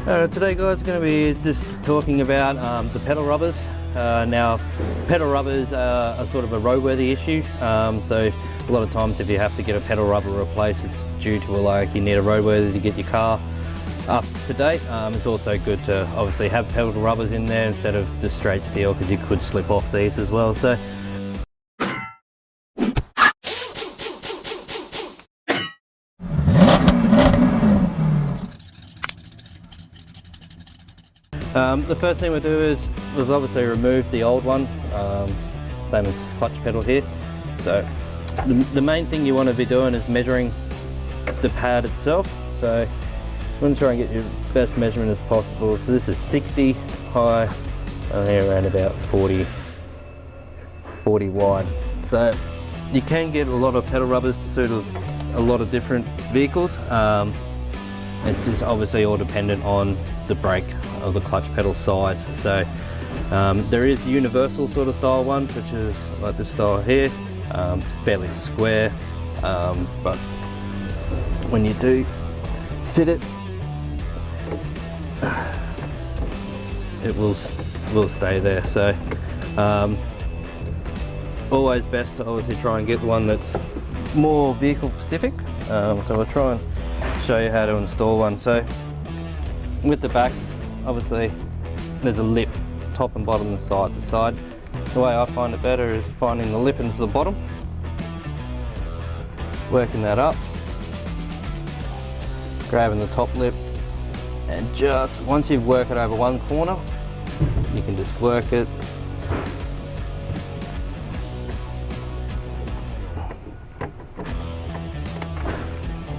Today guys, going to be just talking about the pedal rubbers. Now pedal rubbers are sort of a roadworthy issue, so a lot of times if you have to get a pedal rubber replaced, it's due to like you need a roadworthy to get your car up to date. It's also good to obviously have pedal rubbers in there instead of just straight steel, because you could slip off these as well. So the first thing we'll do is obviously remove the old one, same as clutch pedal here. So the main thing you want to be doing is measuring the pad itself. So you want to try and get your best measurement as possible. So this is 60 high, only around about 40 wide. So you can get a lot of pedal rubbers to suit a lot of different vehicles. It's just obviously all dependent on the brake of the clutch pedal size. So there is universal sort of style ones, which is like this style here. It's fairly square, but when you do fit it, it will stay there. So always best to obviously try and get the one that's more vehicle specific. So I'll try and show you how to install one. So with the backs, obviously there's a lip top and bottom and side to side. The way I find it better is finding the lip into the bottom, working that up, grabbing the top lip, and just once you've worked it over one corner, you can just work it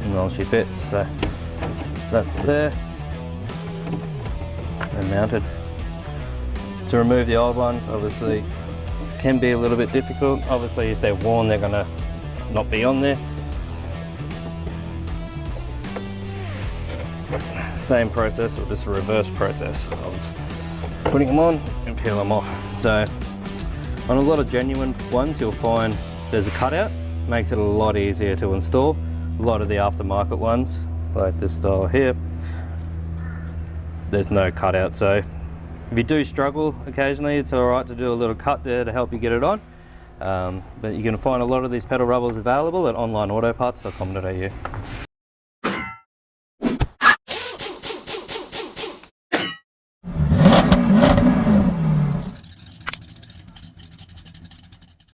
and all she fits. So that's there and mounted. To remove the old ones, obviously can be a little bit difficult. Obviously if they're worn, they're gonna not be on there. Same process, or just a reverse process of putting them on and peel them off. So on a lot of genuine ones, you'll find there's a cutout, makes it a lot easier to install. A lot of the aftermarket ones, like this style here, there's no cutout. So if you do struggle occasionally, it's alright to do a little cut there to help you get it on. But you're going to find a lot of these pedal rubbers available at onlineautoparts.com.au.